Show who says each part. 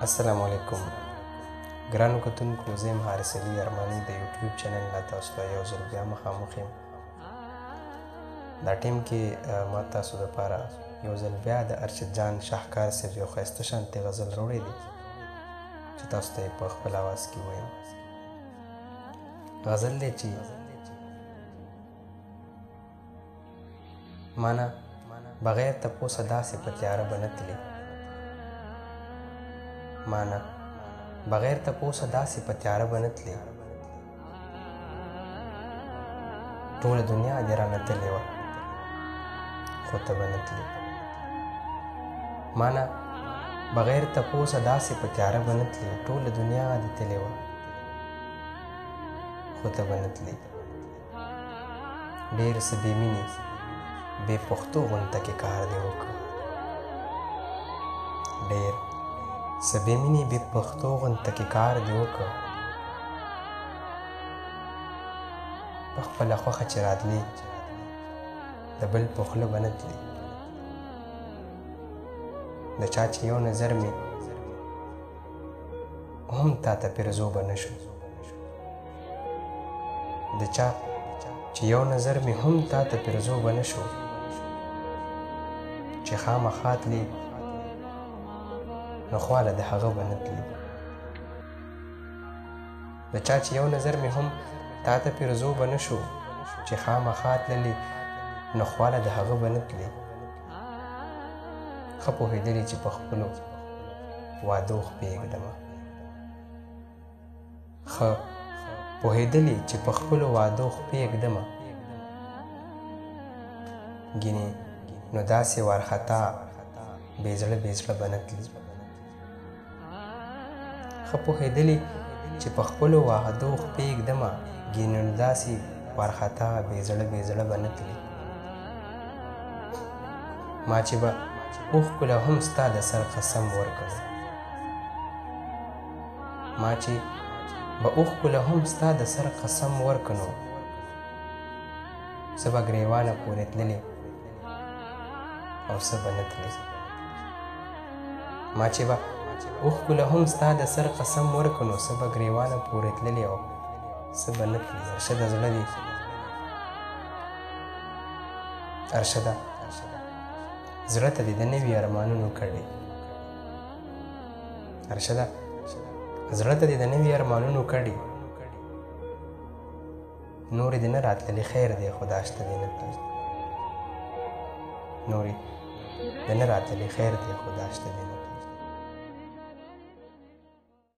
Speaker 1: السلام علیکم ګرانو کتونکو زه یم حارث علي ارماني د یوټیوب چینل نه تاسو ته یو ځل بیا مخامخ یم دا ټیم کې ما تاسو دپاره یو ځل بیا د ارشد جان شاهکار صاحب یو ښایسته شانتې غزل راوړی دی چې تاسو ته یې په خپل اواز کې ووایم غزل دی چې مانه بغیر تپوسه داسې په تیاره به نه تلې مانه بغیر تپوسه داسې په تیاره به نه تلې ټوله دنیا دې رانه تلې وه خو ته به نه تلې مانه بغیر تپوسه داسې په تیاره به نه تلې ټوله دنیا دې تلې وه خو ته به نه تلې ډېر څه بې مینې بې پښتو غونډه کې کار دې وکړ ډېر څه بې مینې بې پښتو غونډه کې کار دې وکړ په خپله خوښه چې راتلې د بل په خوله به نه تلې د چا چې یو نظر مې هم تا ته پیرزو به نه شو د چا چې یو نظر مې هم تا ته پیرزو به نه شو چې خامخا تلې نو خواله د هغه به نه تلې د چا چې یو نظر مې هم تا ته پیرزو به نه شو چې خامخا تللې نو خواله د هغه به نه تلې ښه پوهېدلې چې په خپلو وعدو خپې ږدمه ښه پوهېدلې چې په خپلو وعدو خپې ږدمه ګینې نو داسې وارخطا بې زړه بې زړه به نه تلې ښه پوهېدلې چې په خپلو وعدو خپې ږدمه ګینې نو داسې وارخطا بې زړه بې زړه به نه تلې ما چې به اوښکو له هم ستا د سر قسم ورکړو ما چې به اوښکو له هم ستا د سر قسم ورکړو څه به ګریوانه پورې تللې او څه به نه تلې ما چې به اوښکو له هم ستا د سر قسم ورکړو څه به ګریوانه پورې تللې او څه به نه تلې ارشده زړه دې ارشده زړه ته دې د نوي ارمانونو کړې ارشده زړه ته دې د نوي ارمانونو کړې نورې دې نه راتللې خیر دی خو دا شته دې نه تللې نورې دې نه راتللې خیر دی خو دا شته دې نه تللې